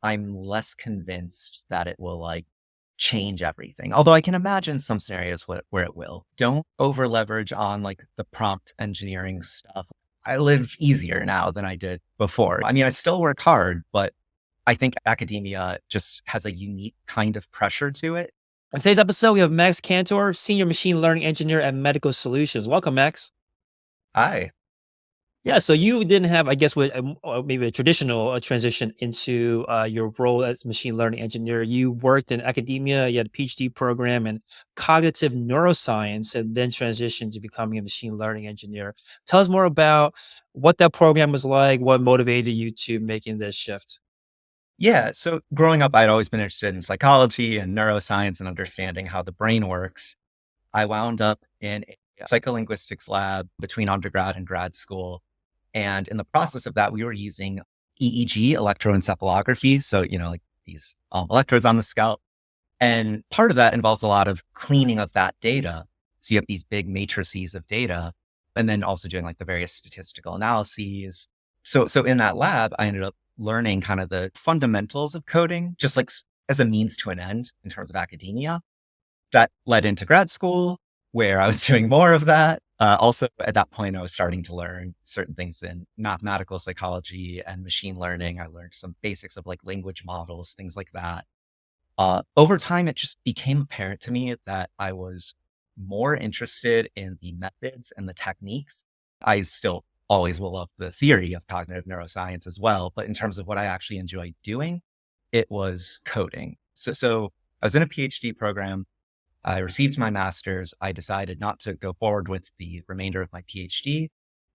I'm less convinced that it will change everything. Although I can imagine some scenarios where it will. Don't over leverage on the prompt engineering stuff. I live easier now than I did before. I mean, I still work hard, but I think academia just has a unique kind of pressure to it. On today's episode, we have Max Cantor, Senior Machine Learning Engineer at Medical Solutions. Welcome, Max. I, Yeah, so you didn't have, I guess, maybe a traditional transition into your role as machine learning engineer. You worked in academia, you had a PhD program in cognitive neuroscience, and then transitioned to becoming a machine learning engineer. Tell us more about what that program was like, what motivated you to making this shift. yeah. So growing up, I'd always been interested in psychology and neuroscience and understanding how the brain works. I wound up in a psycholinguistics lab between undergrad and grad school. And in the process of that, we were using EEG, electroencephalography. So, like these electrodes on the scalp. And part of that involves a lot of cleaning of that data. So you have these big matrices of data, and then also doing the various statistical analyses. So in that lab, I ended up learning kind of the fundamentals of coding, just as a means to an end in terms of academia. That led into grad school, where I was doing more of that. Also, at that point, I was starting to learn certain things in mathematical psychology and machine learning. I learned some basics of language models, things like that. Over time, it just became apparent to me that I was more interested in the methods and the techniques. I still always will love the theory of cognitive neuroscience as well, but in terms of what I actually enjoyed doing, it was coding. So I was in a PhD program. I received my master's. I decided not to go forward with the remainder of my PhD,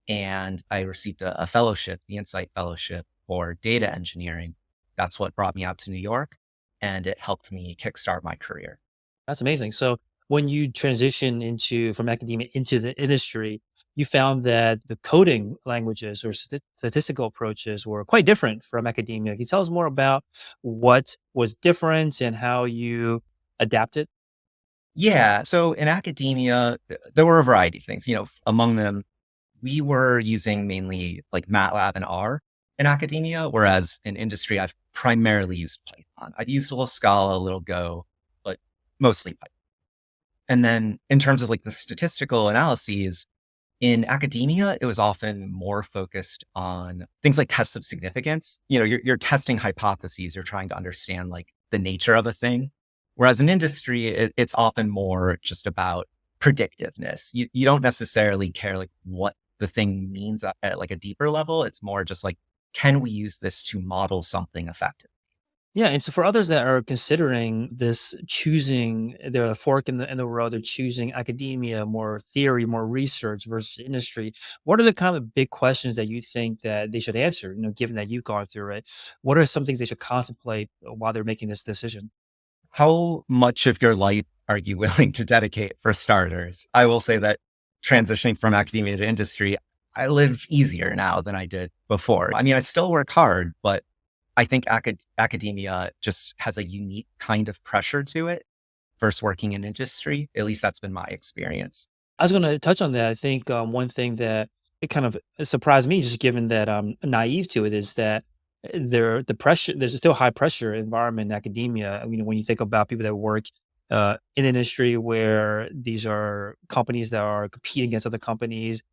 and I received a fellowship, the Insight Fellowship for data engineering. That's what brought me out to New York, and it helped me kickstart my career. That's amazing. So when you transition into from academia into the industry, you found that the coding languages or statistical approaches were quite different from academia. Can you tell us more about what was different and how you adapted? Yeah. So in academia, there were a variety of things. Among them, we were using mainly MATLAB and R in academia, whereas in industry, I've primarily used Python. I've used a little Scala, a little Go, but mostly Python. And then in terms of the statistical analyses, in academia, it was often more focused on things like tests of significance. You're testing hypotheses, you're trying to understand the nature of a thing. Whereas in industry, it's often more just about predictiveness. You don't necessarily care what the thing means at a deeper level. It's more just can we use this to model something effective? Yeah, and so for others that are considering this, choosing they're a fork in the road, they're choosing academia, more theory, more research versus industry. What are the kind of big questions that you think that they should answer? Given that you've gone through it, what are some things they should contemplate while they're making this decision? How much of your life are you willing to dedicate for starters? I will say that transitioning from academia to industry, I live easier now than I did before. I mean, I still work hard, but I think academia just has a unique kind of pressure to it versus working in industry. At least that's been my experience. I was going to touch on that. I think one thing that it kind of surprised me, just given that I'm naive to it, is that there's still high pressure environment in academia. I mean, when you think about people that work in industry where these are companies that are competing against other companies,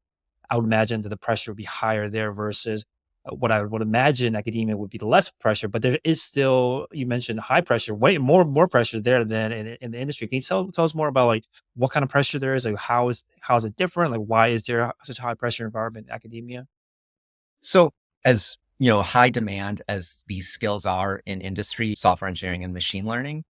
I would imagine that the pressure would be higher there versus what I would imagine academia would be the less pressure, but there is still, you mentioned high pressure, way more pressure there than in the industry. Can you tell us more about what kind of pressure there is? Like how is it different? Like why is there such a high pressure environment in academia? So as high demand as these skills are in industry, software engineering and machine learning,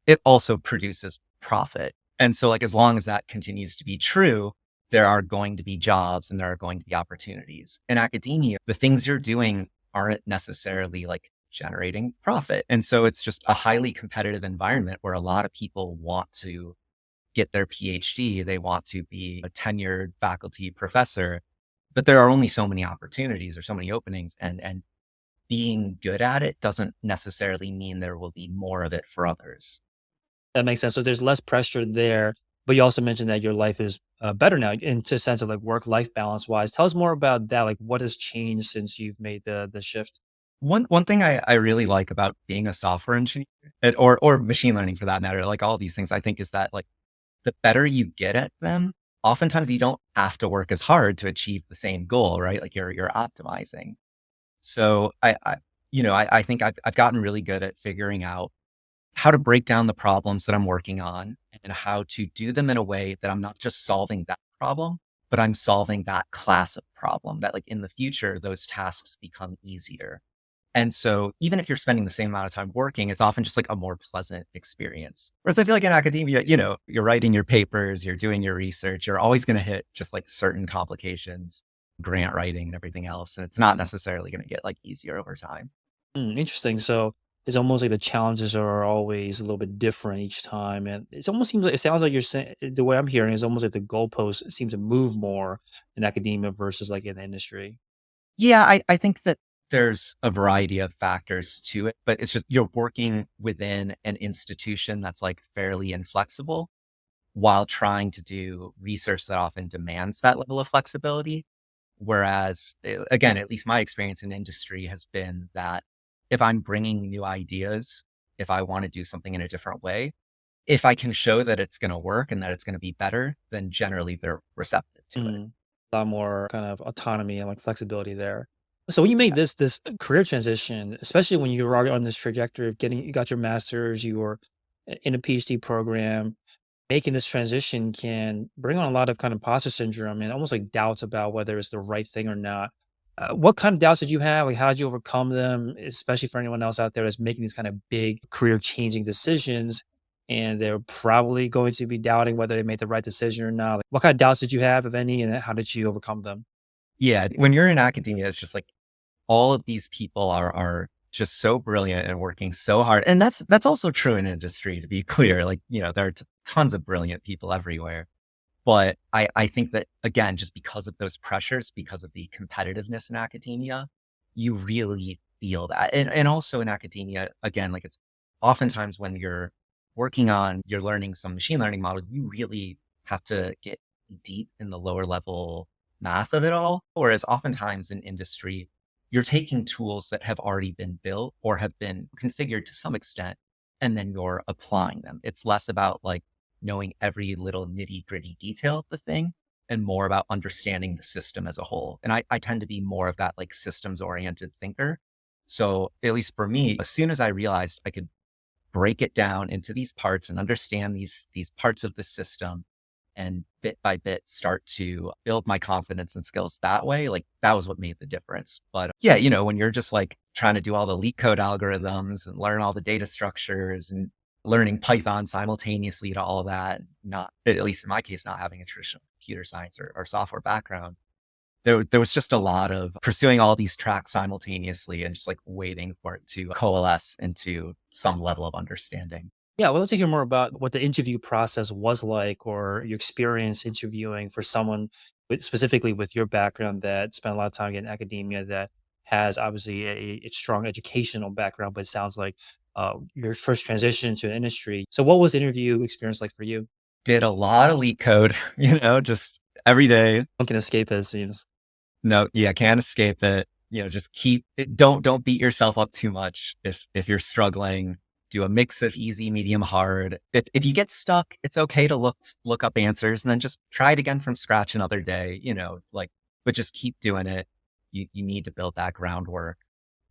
it also produces profit. And so as long as that continues to be true, there are going to be jobs and there are going to be opportunities. In academia, the things you're doing aren't necessarily generating profit. And so it's just a highly competitive environment where a lot of people want to get their PhD. They want to be a tenured faculty professor, but there are only so many opportunities or so many openings. And being good at it doesn't necessarily mean there will be more of it for others. That makes sense. So there's less pressure there, but you also mentioned that your life is better now into a sense of like work life balance wise. Tell us more about that. Like what has changed since you've made the shift? One thing I really like about being a software engineer or machine learning for that matter, like all these things, I think is that like the better you get at them, oftentimes you don't have to work as hard to achieve the same goal, right? Like you're optimizing. So I think I've gotten really good at figuring out how to break down the problems that I'm working on and how to do them in a way that I'm not just solving that problem, but I'm solving that class of problem that like in the future, those tasks become easier. And so even if you're spending the same amount of time working, it's often just like a more pleasant experience. Whereas I feel like in academia, you're writing your papers, you're doing your research, you're always going to hit just like certain complications, grant writing and everything else. And it's not necessarily going to get like easier over time. Interesting. So it's almost like the challenges are always a little bit different each time, and it almost seems like it sounds like you're saying the way I'm hearing is almost like the goalposts seem to move more in academia versus like in the industry. Yeah, I think that there's a variety of factors to it, but it's just you're working within an institution that's like fairly inflexible while trying to do research that often demands that level of flexibility. Whereas, again, at least my experience in industry has been that if I'm bringing new ideas, if I want to do something in a different way, if I can show that it's going to work and that it's going to be better, then generally they're receptive to it. A lot more kind of autonomy and like flexibility there. So when you made this career transition, especially when you were already on this trajectory of getting you got your master's, you were in a PhD program, making this transition can bring on a lot of kind of imposter syndrome and almost like doubts about whether it's the right thing or not. What kind of doubts did you have? Like, how did you overcome them? Especially for anyone else out there that's making these kind of big career changing decisions, and they're probably going to be doubting whether they made the right decision or not. Like, what kind of doubts did you have, if any, and how did you overcome them? Yeah, when you're in academia, it's just like all of these people are just so brilliant and working so hard. And that's also true in industry, to be clear. Like, there are tons of brilliant people everywhere. But I think that, again, just because of those pressures, because of the competitiveness in academia, you really feel that. And also in academia, again, like it's oftentimes when you're learning some machine learning model, you really have to get deep in the lower level math of it all. Whereas oftentimes in industry, you're taking tools that have already been built or have been configured to some extent, and then you're applying them. It's less about like knowing every little nitty gritty detail of the thing and more about understanding the system as a whole. And I tend to be more of that like systems oriented thinker. So at least for me, as soon as I realized I could break it down into these parts and understand these parts of the system and bit by bit start to build my confidence and skills that way, like that was what made the difference. But yeah, when you're just like trying to do all the leak code algorithms and learn all the data structures and learning Python simultaneously to all of that, not at least in my case, not having a traditional computer science or software background, there was just a lot of pursuing all these tracks simultaneously and just like waiting for it to coalesce into some level of understanding. Yeah, I would love to hear more about what the interview process was like, or your experience interviewing for someone specifically with your background that spent a lot of time in academia that has obviously a strong educational background, but it sounds like your first transition to an industry. So, what was the interview experience like for you? Did a lot of leak code, just every day. One can escape it seems. No, yeah, can't escape it. Just keep it. Don't beat yourself up too much. If you're struggling, do a mix of easy, medium, hard. If you get stuck, it's okay to look up answers and then just try it again from scratch another day, but just keep doing it. You need to build that groundwork.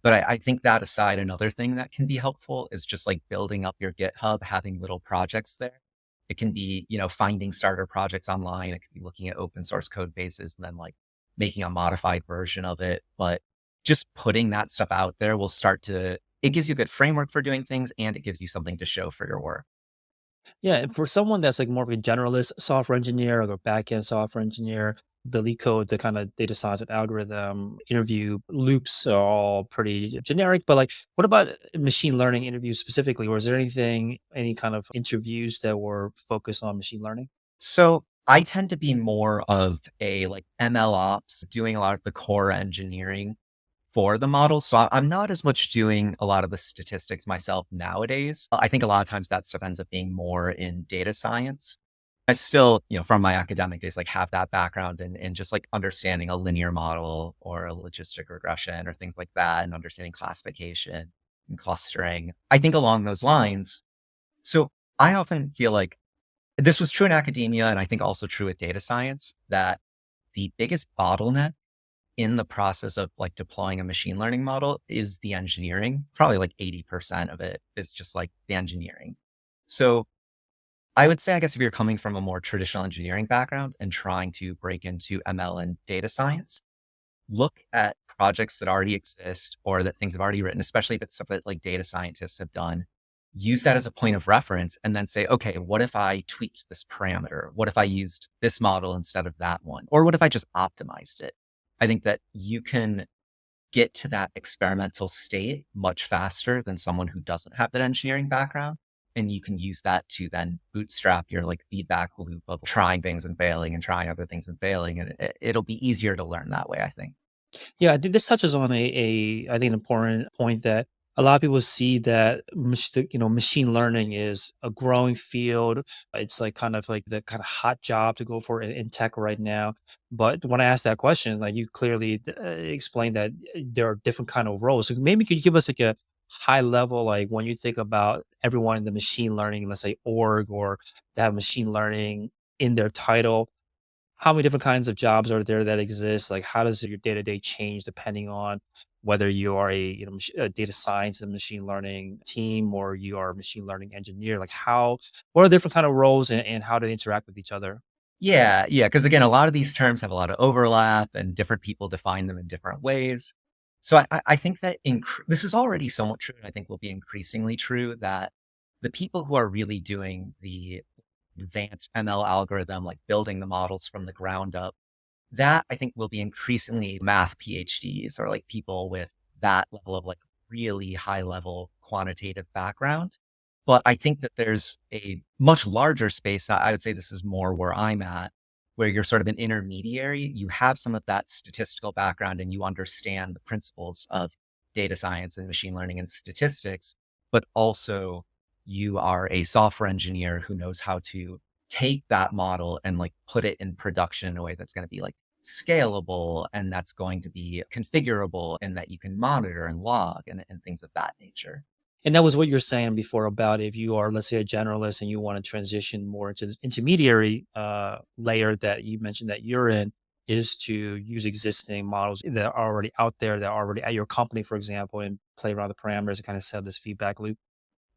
But I think that aside, another thing that can be helpful is just like building up your GitHub, having little projects there. It can be, finding starter projects online. It could be looking at open source code bases and then like making a modified version of it. But just putting that stuff out there will it gives you a good framework for doing things and it gives you something to show for your work. Yeah, and for someone that's like more of a generalist software engineer or a backend software engineer, the leak code, the kind of data science and algorithm interview loops are all pretty generic. But like, what about machine learning interviews specifically? Or is there any kind of interviews that were focused on machine learning? So I tend to be more of a like ML ops, doing a lot of the core engineering for the model. So I'm not as much doing a lot of the statistics myself nowadays. I think a lot of times that stuff ends up being more in data science. I still, from my academic days, like have that background and just like understanding a linear model or a logistic regression or things like that and understanding classification and clustering. I think along those lines. So I often feel like this was true in academia and I think also true with data science that the biggest bottleneck in the process of like deploying a machine learning model is the engineering. Probably like 80% of it is just like the engineering. So I would say, I guess, if you're coming from a more traditional engineering background and trying to break into ML and data science, look at projects that already exist or that things have already written, especially if it's stuff that like data scientists have done. Use that as a point of reference and then say, okay, what if I tweaked this parameter? What if I used this model instead of that one? Or what if I just optimized it? I think that you can get to that experimental state much faster than someone who doesn't have that engineering background. And you can use that to then bootstrap your like feedback loop of trying things and failing and trying other things and failing. And it'll be easier to learn that way, I think. Yeah, I think this touches on I think an important point that a lot of people see that machine learning is a growing field. It's like kind of like the kind of hot job to go for in tech right now. But when I asked that question, like you clearly explained that there are different kind of roles. So maybe could you give us like a high level, like when you think about everyone in the machine learning, let's say org, or they have machine learning in their title, how many different kinds of jobs are there that exist? Like, how does your day to day change depending on whether you are a data science and machine learning team or you are a machine learning engineer? Like, what are different kind of roles and how do they interact with each other? Yeah, yeah. Because again, a lot of these terms have a lot of overlap and different people define them in different ways. So I think that this is already somewhat true. And I think will be increasingly true that the people who are really doing the advanced ML algorithm, like building the models from the ground up, that I think will be increasingly math PhDs or like people with that level of like really high level quantitative background. But I think that there's a much larger space. I would say this is more where I'm at, where you're sort of an intermediary. You have some of that statistical background and you understand the principles of data science and machine learning and statistics, but also you are a software engineer who knows how to take that model and like put it in production in a way that's going to be like scalable and that's going to be configurable and that you can monitor and log and things of that nature. And that was what you're saying before about if you are, let's say, a generalist and you want to transition more into the intermediary layer that you mentioned that you're in, is to use existing models that are already out there, that are already at your company, for example, and play around the parameters and kind of set this feedback loop.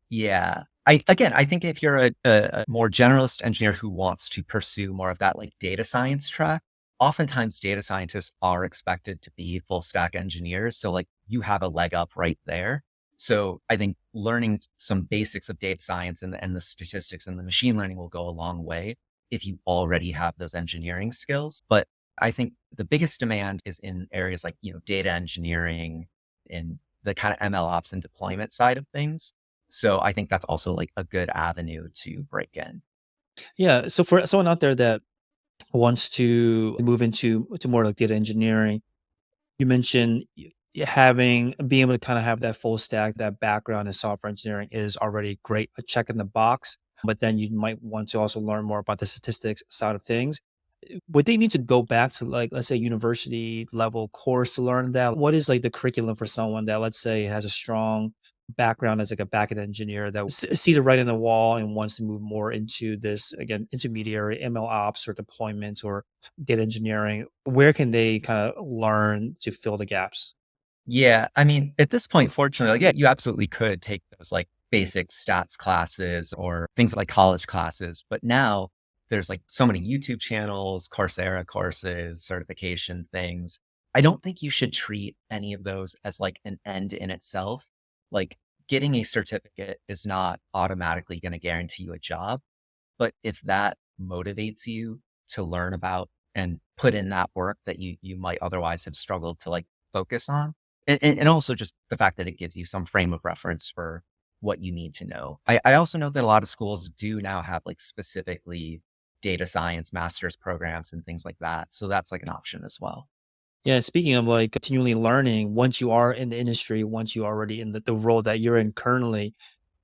Yeah. I think if you're a more generalist engineer who wants to pursue more of that like data science track, oftentimes data scientists are expected to be full stack engineers. So like you have a leg up right there. So I think learning some basics of data science and the statistics and the machine learning will go a long way if you already have those engineering skills. But I think the biggest demand is in areas like, data engineering and the kind of ML ops and deployment side of things. So I think that's also like a good avenue to break in. Yeah. So for someone out there that wants to move into more like data engineering, you mentioned having being able to kind of have that full stack, that background in software engineering is already great, a check in the box. But then you might want to also learn more about the statistics side of things. Would they need to go back to like, let's say, university level course to learn that? What is like the curriculum for someone that, let's say, has a strong background as like a backend engineer that sees it right in the wall and wants to move more into this again intermediary ML ops or deployments or data engineering? Where can they kind of learn to fill the gaps? Yeah. I mean, at this point, fortunately, like, yeah, you absolutely could take those like basic stats classes or things like college classes. But now there's like so many YouTube channels, Coursera courses, certification things. I don't think you should treat any of those as like an end in itself. Like getting a certificate is not automatically going to guarantee you a job. But if that motivates you to learn about and put in that work that you might otherwise have struggled to like focus on, and also just the fact that it gives you some frame of reference for what you need to know. I also know that a lot of schools do now have like specifically data science master's programs and things like that. So that's like an option as well. Yeah, speaking of like continually learning, once you are in the industry, once you are already in the role that you're in currently,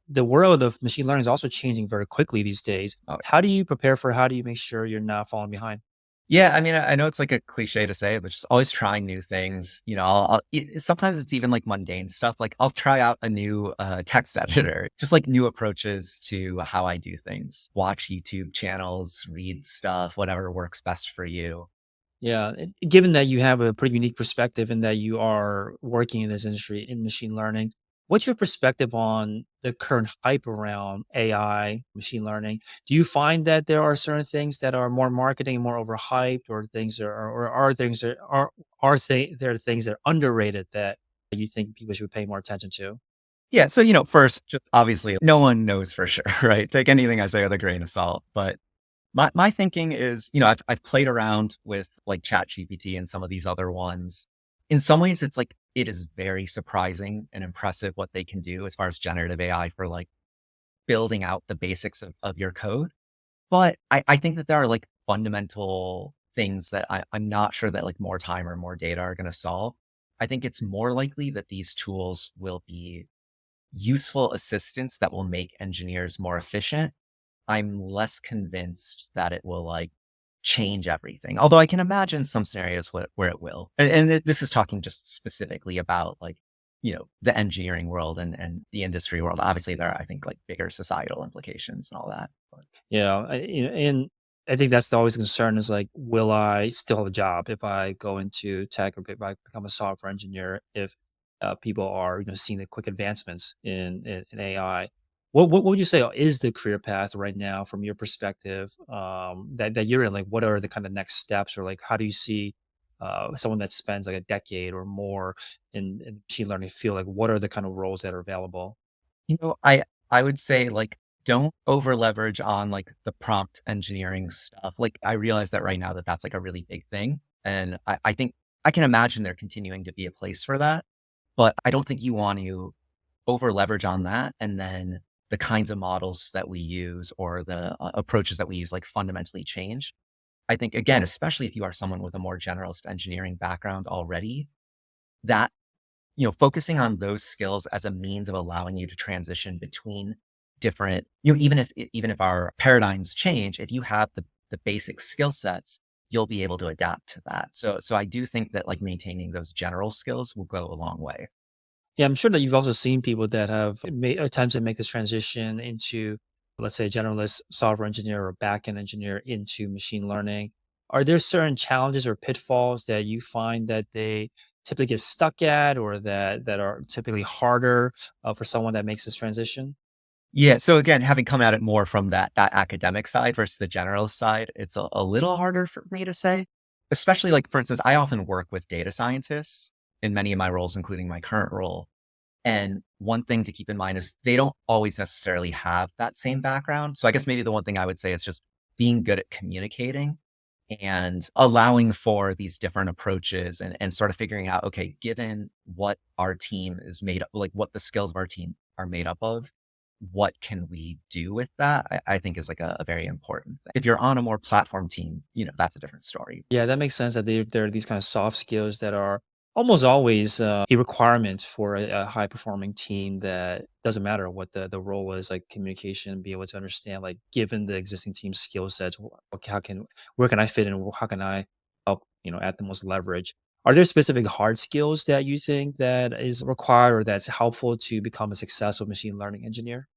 the world of machine learning is also changing very quickly these days. Oh, How do you prepare for how do you make sure you're not falling behind? yeah, I mean, I know it's like a cliche to say, but just always trying new things. Sometimes it's even like mundane stuff. Like I'll try out a new text editor, just like new approaches to how I do things. Watch YouTube channels, read stuff, whatever works best for you. Yeah, given that you have a pretty unique perspective and that you are working in this industry in machine learning, what's your perspective on the current hype around AI, machine learning? Do you find that there are certain things that are more marketing, more overhyped, or things that are, or are things that there things that are underrated that you think people should pay more attention to? Yeah, so first, just obviously, no one knows for sure, right? Take anything I say with a grain of salt. But my thinking is, I've played around with like ChatGPT and some of these other ones. In some ways, it's like it is very surprising and impressive what they can do as far as generative AI for like building out the basics of your code. But I think that there are like fundamental things that I'm not sure that like more time or more data are going to solve. I think it's more likely that these tools will be useful assistants that will make engineers more efficient. I'm less convinced that it will like change everything. Although I can imagine some scenarios where it will. And this is talking just specifically about like, the engineering world and the industry world. Obviously, there are, I think, like bigger societal implications and all that. But Yeah, and I think that's always the concern is like, will I still have a job if I go into tech or if I become a software engineer? If people are seeing the quick advancements in AI, what would you say is the career path right now from your perspective that you're in? Like, what are the kind of next steps, or like, how do you see someone that spends like a decade or more in machine learning field? Like, what are the kind of roles that are available? I would say like don't over leverage on like the prompt engineering stuff. Like I realize that right now that that's like a really big thing, and I think I can imagine there continuing to be a place for that. But I don't think you want to over leverage on that, and then the kinds of models that we use or the approaches that we use like fundamentally change. I think again, especially if you are someone with a more generalist engineering background already, that focusing on those skills as a means of allowing you to transition between different, even if our paradigms change, if you have the basic skill sets, you'll be able to adapt to that. So I do think that like maintaining those general skills will go a long way. Yeah, I'm sure that you've also seen people that have made attempts to make this transition into, let's say, a generalist software engineer or backend engineer into machine learning. Are there certain challenges or pitfalls that you find that they typically get stuck at, or that are typically harder for someone that makes this transition? Yeah. So again, having come at it more from that academic side versus the general side, it's a little harder for me to say. Especially like for instance, I often work with data scientists in many of my roles, including my current role. And one thing to keep in mind is they don't always necessarily have that same background. So I guess maybe the one thing I would say is just being good at communicating and allowing for these different approaches and sort of figuring out, okay, given what our team is made up, like what the skills of our team are made up of, what can we do with that? I think is like a very important thing. If you're on a more platform team, that's a different story. Yeah, that makes sense that there are these kind of soft skills that are almost always a requirement for a high performing team that doesn't matter what the role is, like communication, be able to understand, like given the existing team skill sets, where can I fit in? How can I help, add the most leverage? Are there specific hard skills that you think that is required or that's helpful to become a successful machine learning engineer?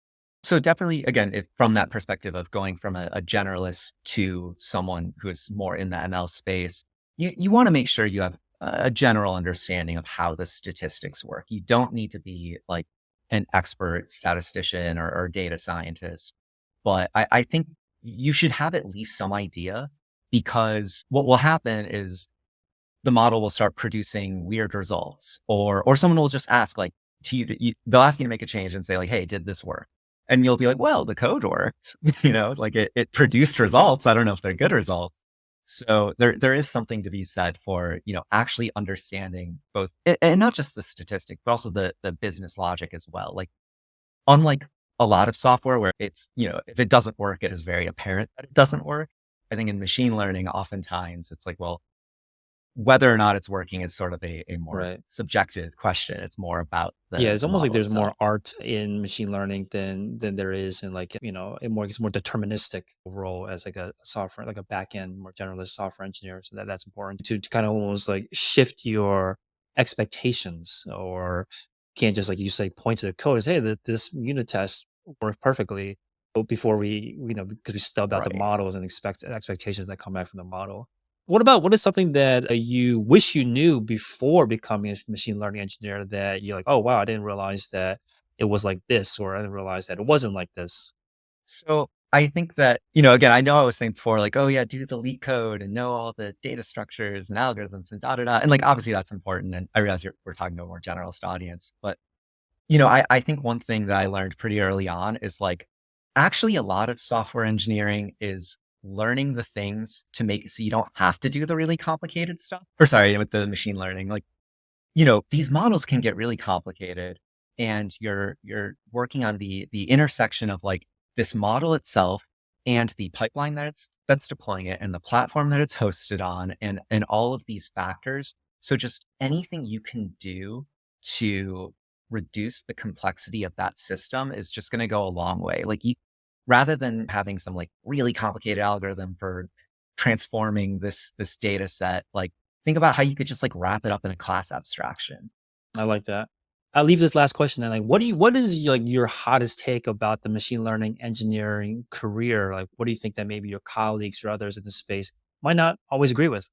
So definitely, again, from that perspective of going from a generalist to someone who is more in the ML space, you want to make sure you have a general understanding of how the statistics work. You don't need to be like an expert statistician or data scientist, but I think you should have at least some idea because what will happen is the model will start producing weird results or someone will just ask like they'll ask you to make a change and say like, hey, did this work? And you'll be like, well, the code worked, like it produced results. I don't know if they're good results. So there is something to be said for, actually understanding both and not just the statistic, but also the business logic as well. Like unlike a lot of software where it's, if it doesn't work, it is very apparent that it doesn't work. I think in machine learning, oftentimes it's like, well, whether or not it's working is sort of a more Right. subjective question. It's more about Yeah, the it's the almost like model there's itself. more art in machine learning than there is in like, it's more deterministic role as like a software, like a back end, more generalist software engineer. So that's important to kind of almost like shift your expectations or can't just like you say point to the code and say, hey, this unit test worked perfectly. But before because we stubbed out the Right. models and expect expectations that come back from the model. What is something that you wish you knew before becoming a machine learning engineer that you're like, "Oh, wow, I didn't realize that it was like this," or "I didn't realize that it wasn't like this." So I think that, again, I know I was saying before, like, oh yeah, do the leak code and know all the data structures and algorithms and da da da. And like obviously that's important. And I realize we're talking to a more generalist audience, but I think one thing that I learned pretty early on is like actually a lot of software engineering is learning the things to make it so you don't have to do the really complicated stuff. Or sorry, with the machine learning. Like, these models can get really complicated and you're working on the intersection of like this model itself and the pipeline that's deploying it and the platform that it's hosted on and all of these factors. So just anything you can do to reduce the complexity of that system is just going to go a long way. Like you rather than having some like really complicated algorithm for transforming this data set, like think about how you could just like wrap it up in a class abstraction. I like that. I'll leave this last question then, like, what is, like, your hottest take about the machine learning engineering career? Like, what do you think that maybe your colleagues or others in the space might not always agree with?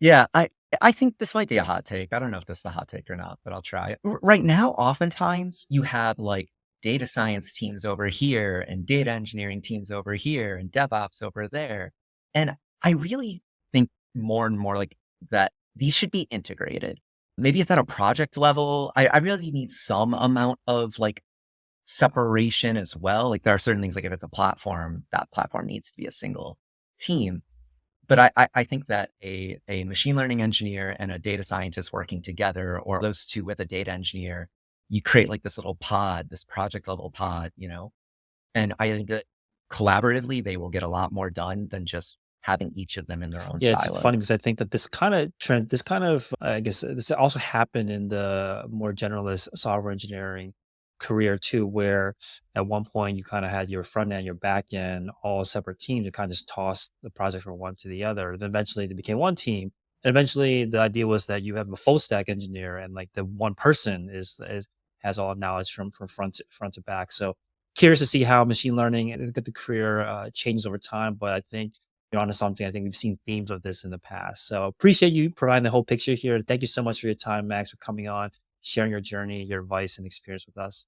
Yeah, I think this might be a hot take. I don't know if this is a hot take or not, but I'll try it. Right now, oftentimes you have like data science teams over here and data engineering teams over here and DevOps over there. And I really think more and more like that these should be integrated. Maybe it's at a project level. I really need some amount of like separation as well. Like there are certain things like if it's a platform, that platform needs to be a single team. But I think that a machine learning engineer and a data scientist working together, or those two with a data engineer, you create like this little pod, this project level pod, and I think that collaboratively they will get a lot more done than just having each of them in their own Yeah, it's silo. funny because I think that this kind of, I guess, this also happened in the more generalist software engineering career too, where at one point you kind of had your front end, your back end, all separate teams. You kind of just tossed the project from one to the other. Then eventually they became one team. And eventually the idea was that you have a full stack engineer and like the one person is has all knowledge from front to back. So curious to see how machine learning and the career changes over time. But I think you're onto something. I think we've seen themes of this in the past. So appreciate you providing the whole picture here. Thank you so much for your time, Max, for coming on, sharing your journey, your advice, and experience with us.